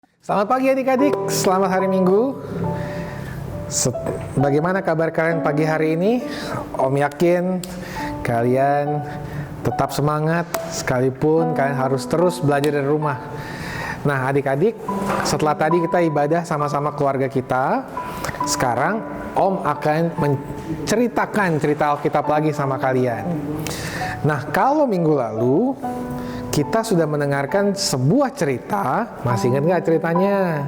Selamat pagi adik-adik, selamat hari Minggu. Bagaimana kabar kalian pagi hari ini? Om yakin kalian tetap semangat, sekalipun kalian harus terus belajar dari rumah. Nah adik-adik, setelah tadi kita ibadah sama-sama keluarga kita, sekarang Om akan menceritakan cerita Alkitab lagi sama kalian. Nah kalau minggu lalu kita sudah mendengarkan sebuah cerita, masih ingat nggak ceritanya?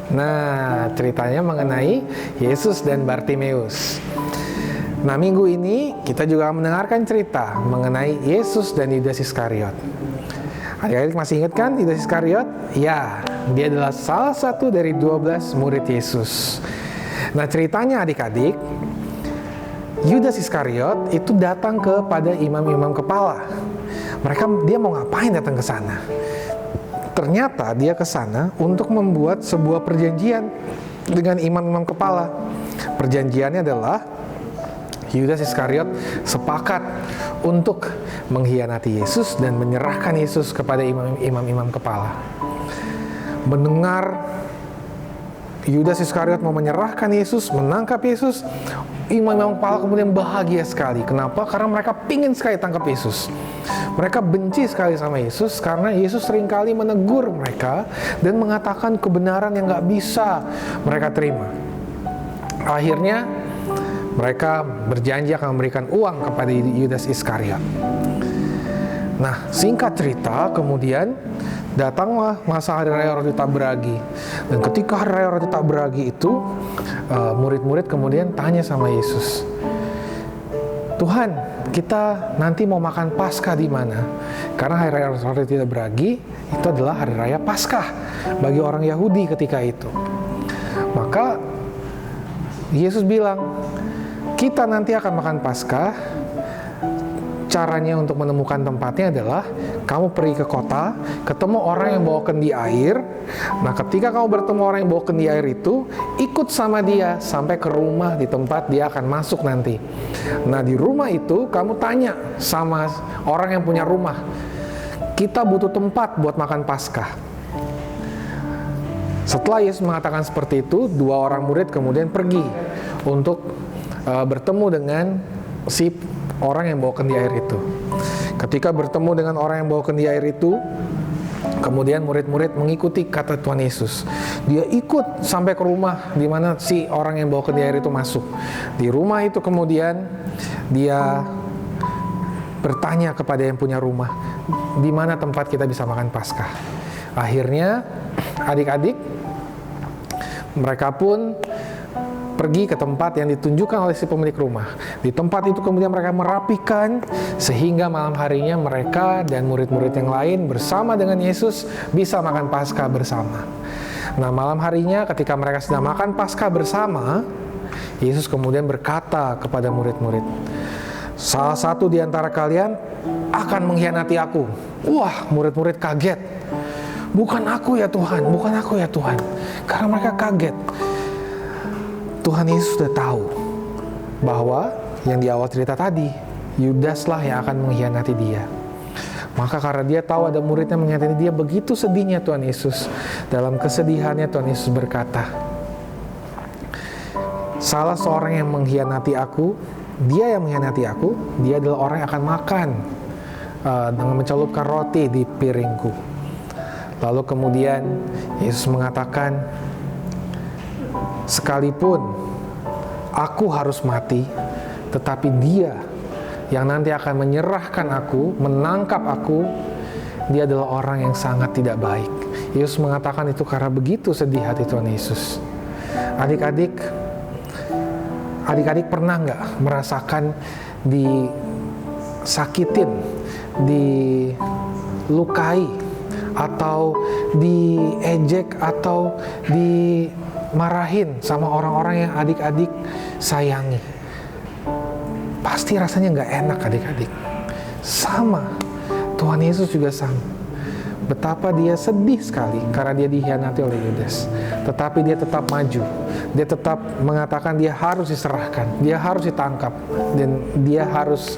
Nah, ceritanya mengenai Yesus dan Bartimeus. Nah, minggu ini kita juga mendengarkan cerita mengenai Yesus dan Yudas Iskariot. Adik-adik masih ingat kan Yudas Iskariot? Ya, dia adalah salah satu dari 12 murid Yesus. Nah, ceritanya adik-adik, Yudas Iskariot itu datang kepada imam-imam kepala. Dia mau ngapain datang ke sana? Ternyata dia ke sana untuk membuat sebuah perjanjian dengan imam-imam kepala. Perjanjiannya adalah Yudas Iskariot sepakat untuk mengkhianati Yesus dan menyerahkan Yesus kepada imam-imam kepala. Mendengar Yudas Iskariot mau menyerahkan Yesus, menangkap Yesus, imam-imam kepala kemudian bahagia sekali. Kenapa? Karena mereka pingin sekali tangkap Yesus. Mereka benci sekali sama Yesus karena Yesus seringkali menegur mereka dan mengatakan kebenaran yang gak bisa mereka terima. Akhirnya mereka berjanji akan memberikan uang kepada Yudas Iskariot. Nah, singkat cerita, kemudian datanglah masa Hari Raya Roti Tak Beragi. Dan ketika Hari Raya Roti Tak Beragi itu, murid-murid kemudian tanya sama Yesus, Tuhan, kita nanti mau makan Paskah di mana? Karena Hari Raya Roti Tidak Beragi itu adalah Hari Raya Paskah bagi orang Yahudi ketika itu. Maka Yesus bilang, kita nanti akan makan Paskah. Caranya untuk menemukan tempatnya adalah kamu pergi ke kota, ketemu orang yang bawa kendi air. Nah, ketika kamu bertemu orang yang bawa kendi air itu, ikut sama dia sampai ke rumah di tempat dia akan masuk nanti. Nah, di rumah itu kamu tanya sama orang yang punya rumah, kita butuh tempat buat makan Paskah. Setelah Yesus mengatakan seperti itu, dua orang murid kemudian pergi untuk bertemu dengan si orang yang bawa kendi air itu. Ketika bertemu dengan orang yang bawa kendi air itu, kemudian murid-murid mengikuti kata Tuhan Yesus. Dia ikut sampai ke rumah di mana si orang yang bawa kendi air itu masuk. Di rumah itu kemudian dia bertanya kepada yang punya rumah, di mana tempat kita bisa makan Paskah. Akhirnya adik-adik mereka pun pergi ke tempat yang ditunjukkan oleh si pemilik rumah. Di tempat itu kemudian mereka merapikan sehingga malam harinya mereka dan murid-murid yang lain bersama dengan Yesus bisa makan Paskah bersama. Nah, malam harinya ketika mereka sedang makan Paskah bersama, Yesus kemudian berkata kepada murid-murid, salah satu di antara kalian akan mengkhianati aku. Wah, murid-murid kaget. Bukan aku ya Tuhan, bukan aku ya Tuhan. Karena mereka kaget. Tuhan Yesus sudah tahu bahwa yang di awal cerita tadi, Yudaslah yang akan mengkhianati dia. Maka karena dia tahu ada muridnya mengkhianati dia, begitu sedihnya Tuhan Yesus. Dalam kesedihannya Tuhan Yesus berkata, salah seorang yang mengkhianati aku, dia yang mengkhianati aku, dia adalah orang yang akan makan dengan mencelupkan roti di piringku. Lalu kemudian Yesus mengatakan, sekalipun aku harus mati, tetapi dia yang nanti akan menyerahkan aku, menangkap aku, dia adalah orang yang sangat tidak baik. Yesus mengatakan itu karena begitu sedih hati Tuhan Yesus. Adik-adik pernah nggak merasakan disakitin, dilukai, atau diejek, atau dimarahin sama orang-orang yang adik-adik sayangi? Pasti rasanya nggak enak adik-adik. Sama, Tuhan Yesus juga sama. Betapa dia sedih sekali karena dia dikhianati oleh Yudas. Tetapi dia tetap maju. Dia tetap mengatakan dia harus diserahkan, dia harus ditangkap, dan dia harus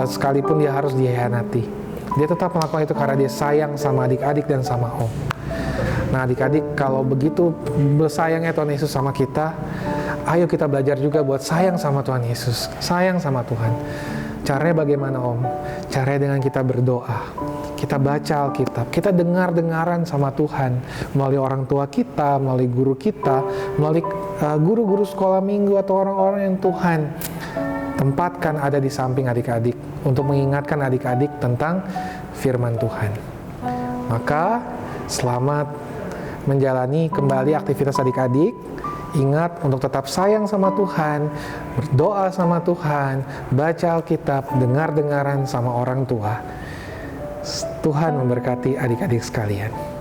sekalipun dia harus dikhianati, dia tetap melakukan itu karena dia sayang sama adik-adik dan sama Om. Nah adik-adik, kalau begitu bersayangnya Tuhan Yesus sama kita, ayo kita belajar juga buat sayang sama Tuhan Yesus, sayang sama Tuhan. Caranya bagaimana Om? Caranya dengan kita berdoa, kita baca Alkitab, kita dengar-dengaran sama Tuhan melalui orang tua kita, melalui guru kita, melalui guru-guru sekolah minggu atau orang-orang yang Tuhan tempatkan ada di samping adik-adik untuk mengingatkan adik-adik tentang firman Tuhan. Maka selamat menjalani kembali aktivitas adik-adik. Ingat untuk tetap sayang sama Tuhan, berdoa sama Tuhan, baca Alkitab, dengar-dengaran sama orang tua. Tuhan memberkati adik-adik sekalian.